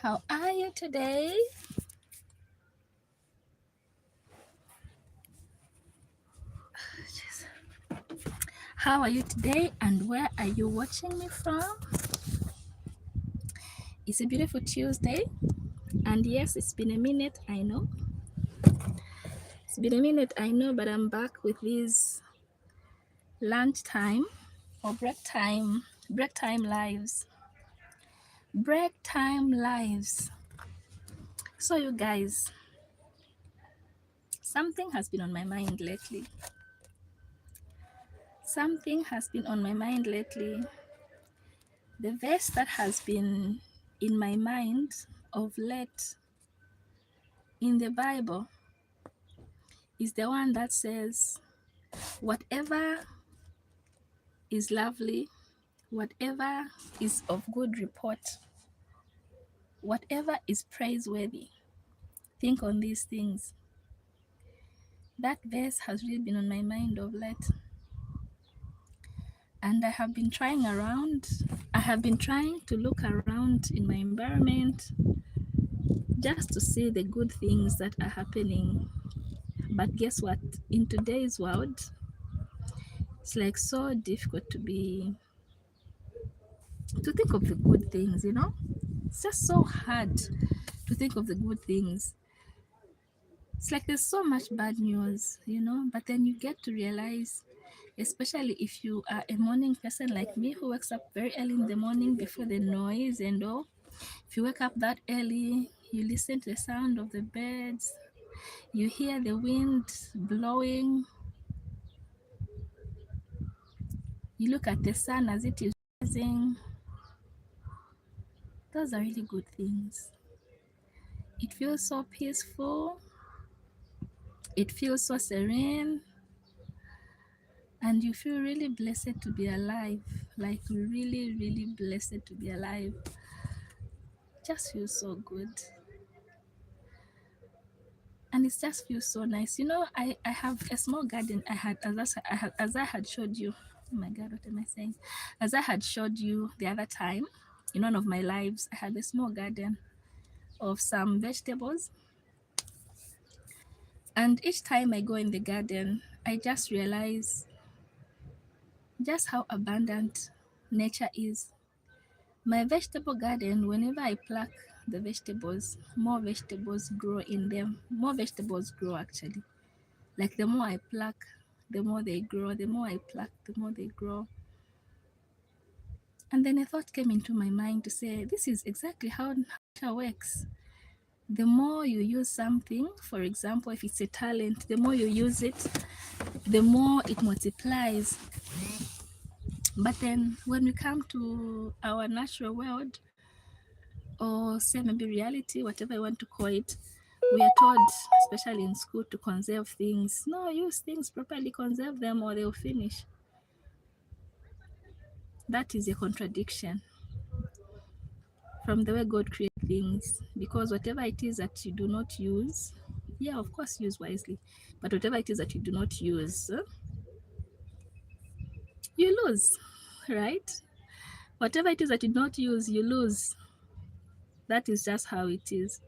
How are you today? How are you today and where are you watching me from? It's a beautiful Tuesday and yes, it's been a minute, I know. It's been a minute, I know, but I'm back with this lunchtime or break time lives. Break time lives. So you guys, something has been on my mind lately. Something has been on my mind lately. The verse that has been in my mind of late in the Bible is the one that says, whatever is lovely, whatever is of good report, whatever is praiseworthy, think on these things. That verse has really been on my mind of late. And I have been trying to look around in my environment just to see the good things that are happening. But guess what? In today's world, it's like so difficult to think of the good things, you know? It's just so hard to think of the good things. It's like there's so much bad news, you know, but then you get to realize, especially if you are a morning person like me who wakes up very early in the morning before the noise and all. If you wake up that early, you listen to the sound of the birds, you hear the wind blowing, you look at the sun as it is rising. Those are really good things. It feels so peaceful. It feels so serene. And you feel really blessed to be alive. Like really, really blessed to be alive. Just feels so good. And it just feels so nice. You know, I have a small garden. As I had showed you. Oh my God, what am I saying? As I had showed you the other time, in one of my lives, I had a small garden of some vegetables. And each time I go in the garden, I just realize just how abundant nature is. My vegetable garden, whenever I pluck the vegetables, more vegetables grow in them. More vegetables grow actually. Like the more I pluck, the more they grow. The more I pluck, the more they grow. And then a thought came into my mind to say, this is exactly how nature works. The more you use something, for example, if it's a talent, the more you use it, the more it multiplies. But then when we come to our natural world, or say maybe reality, whatever you want to call it, we are told, especially in school, to conserve things. No, use things properly, conserve them or they'll finish. That is a contradiction from the way God created things, because whatever it is that you do not use, yeah, of course, use wisely, but whatever it is that you do not use, you lose, right? Whatever it is that you do not use, you lose. That is just how it is.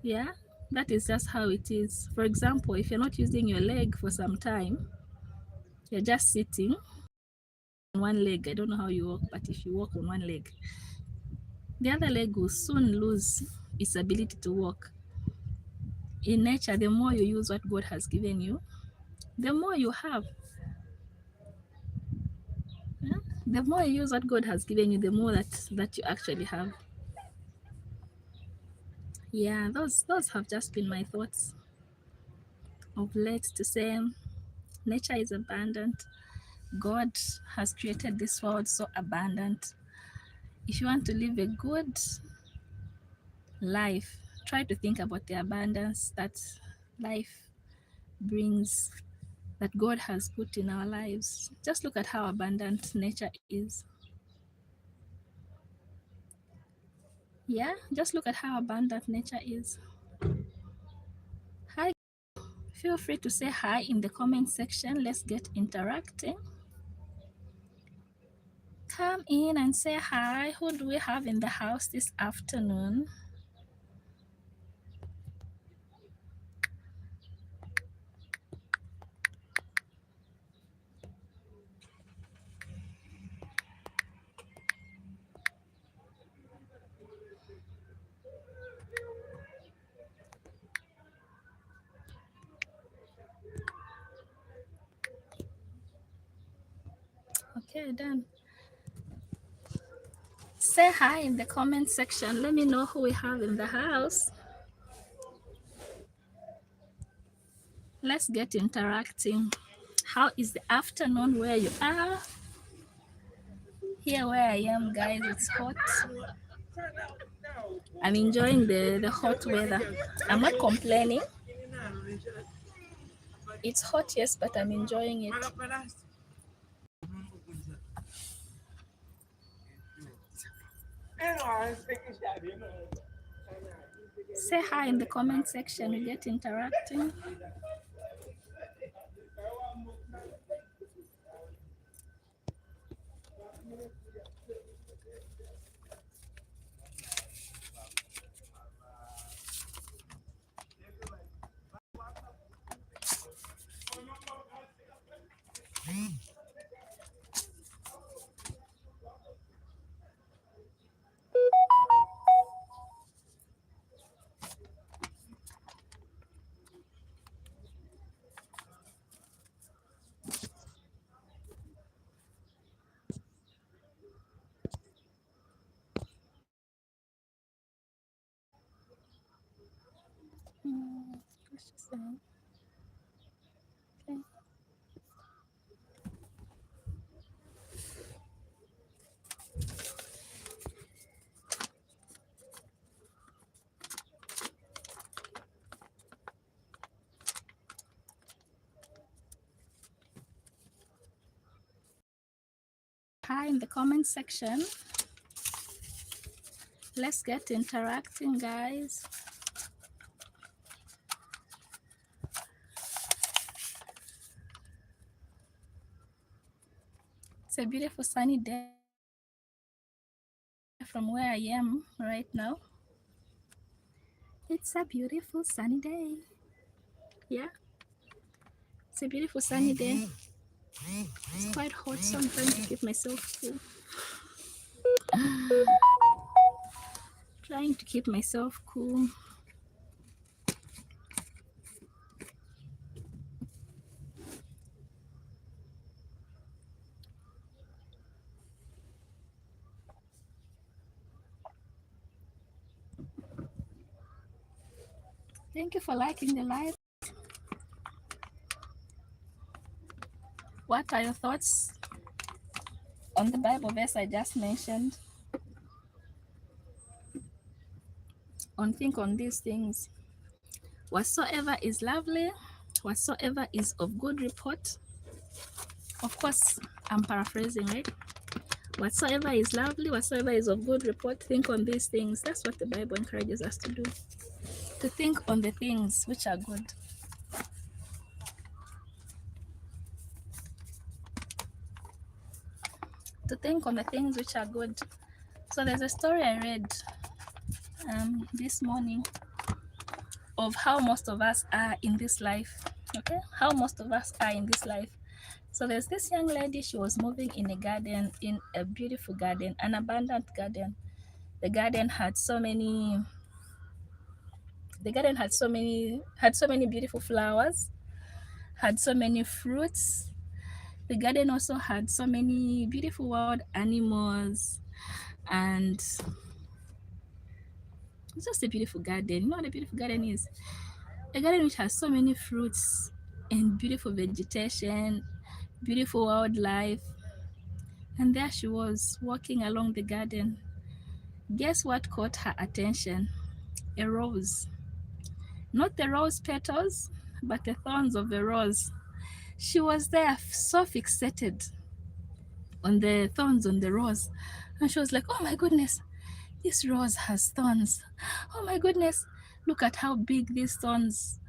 Yeah, that is just how it is. For example, if you're not using your leg for some time, you're just sitting on one leg. I don't know how you walk, but if you walk on one leg, the other leg will soon lose its ability to walk. In nature, the more you use what God has given you, the more you have. Yeah? The more you use what God has given you, the more that you actually have. Yeah, those have just been my thoughts of late, to say nature is abundant. God has created this world so abundant. If you want to live a good life, try to think about the abundance that life brings, that God has put in our lives. Just look at how abundant nature is. Yeah, just look at how abundant nature is. Hi, feel free to say hi in the comment section. Let's get interacting. Come in and say hi. Who do we have in the house this afternoon? Okay, done. Say hi in the comment section. Let me know who we have in the house. Let's get interacting. How is the afternoon where you are? Here where I am, guys, it's hot. I'm enjoying the hot weather. I'm not complaining. It's hot, yes, but I'm enjoying it. Say hi in the comment section. We get interacting. What's she saying? Okay. Hi in the comment section. Let's get interacting, guys. It's a beautiful sunny day from where I am right now. It's a beautiful sunny day. Yeah, it's a beautiful sunny day. It's quite hot, so I'm trying to keep myself cool. Trying to keep myself cool. Thank you for liking the live. What are your thoughts on the Bible verse I just mentioned? Think on these things. Whatsoever is lovely, whatsoever is of good report. Of course, I'm paraphrasing, right? Whatsoever is lovely, whatsoever is of good report, think on these things. That's what the Bible encourages us to do. To think on the things which are good. To think on the things which are good. So there's a story I read this morning of how most of us are in this life. Okay, how most of us are in this life. So there's this young lady. She was moving in a garden, in a beautiful garden, an abundant garden. The garden had so many. The garden had so many beautiful flowers, had so many fruits. The garden also had so many beautiful wild animals, and it's just a beautiful garden. You know what a beautiful garden is? A garden which has so many fruits and beautiful vegetation, beautiful wildlife. And there she was walking along the garden. Guess what caught her attention? A rose. Not the rose petals, but the thorns of the rose. She was there so fixated on the thorns on the rose. And she was like, oh my goodness, this rose has thorns. Oh my goodness, look at how big these thorns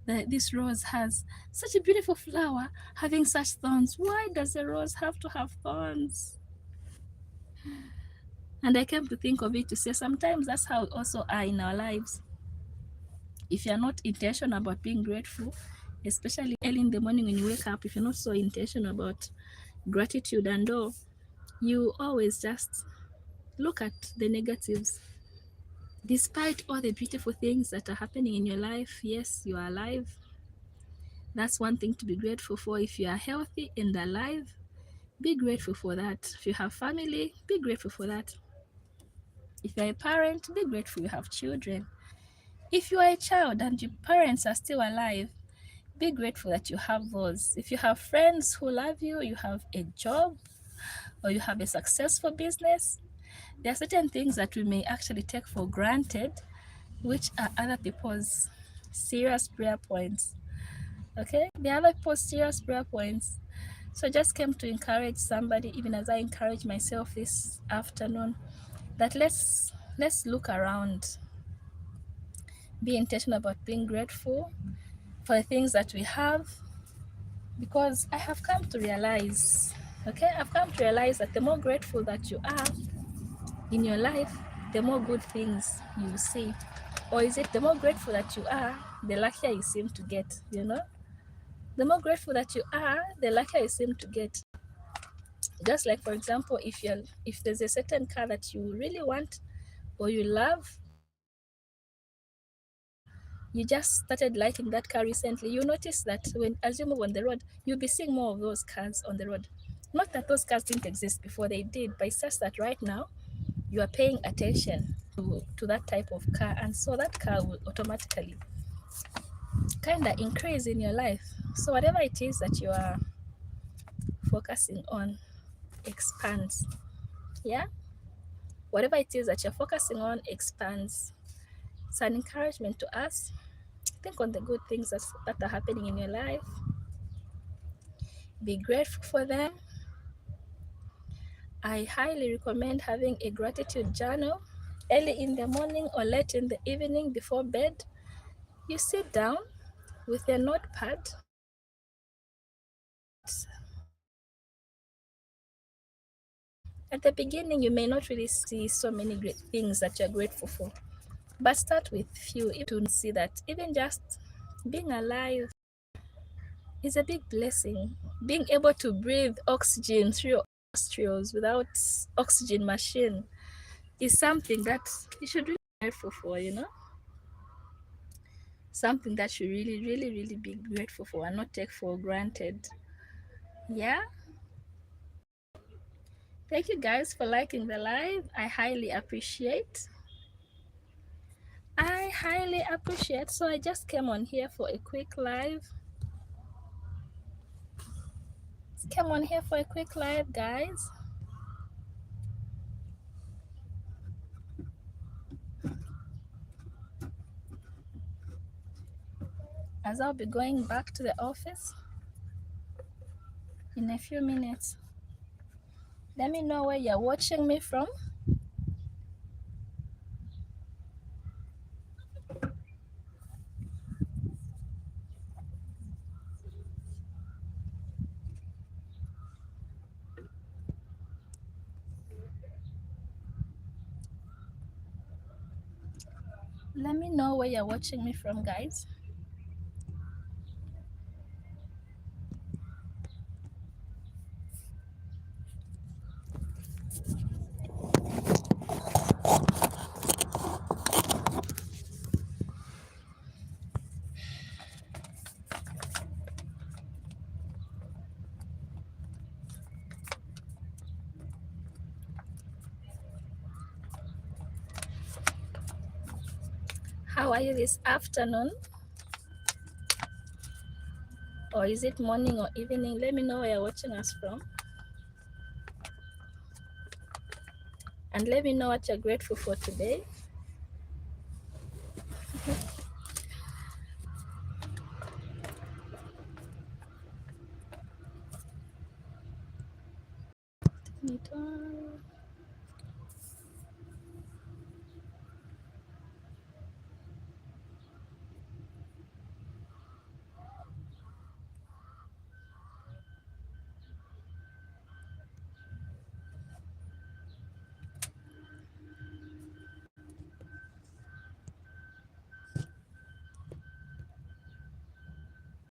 this rose has. Such a beautiful flower having such thorns. Why does a rose have to have thorns? And I came to think of it to say sometimes that's how we also are in our lives. If you're not intentional about being grateful, especially early in the morning when you wake up, if you're not so intentional about gratitude and all, you always just look at the negatives. Despite all the beautiful things that are happening in your life, yes, you are alive. That's one thing to be grateful for. If you are healthy and alive, be grateful for that. If you have family, be grateful for that. If you're a parent, be grateful you have children. If you are a child and your parents are still alive, be grateful that you have those. If you have friends who love you, you have a job, or you have a successful business, there are certain things that we may actually take for granted, which are other people's serious prayer points. Okay? They are other people's serious prayer points. So I just came to encourage somebody, even as I encourage myself this afternoon, that let's look around, be intentional about being grateful for the things that we have, because I have come to realize, okay, I've come to realize that the more grateful that you are in your life, the more good things you see. Or is it the more grateful that you are, the luckier you seem to get, you know? The more grateful that you are, the luckier you seem to get. Just like, for example, if there's a certain car that you really want or you love, you just started liking that car recently, you notice that when as you move on the road, you'll be seeing more of those cars on the road. Not that those cars didn't exist before, they did, but it's just that right now you are paying attention to that type of car, and so that car will automatically kind of increase in your life. So whatever it is that you are focusing on expands. Yeah, whatever it is that you're focusing on expands. It's an encouragement to us. Think on the good things that are happening in your life. Be grateful for them. I highly recommend having a gratitude journal early in the morning or late in the evening before bed. You sit down with a notepad. At the beginning, you may not really see so many great things that you're grateful for, but start with few to see that even just being alive is a big blessing. Being able to breathe oxygen through your nostrils without oxygen machine is something that you should really be grateful for, you know? Something that you really, really, really be grateful for and not take for granted. Yeah. Thank you guys for liking the live. I highly appreciate. So I just came on here for a quick live. Guys. As I'll be going back to the office in a few minutes. Let me know where you're watching me from. Let me know where you're watching me from, guys. How are you this afternoon? Or is it morning or evening? Let me know where you're watching us from. And let me know what you're grateful for today. Turn it on.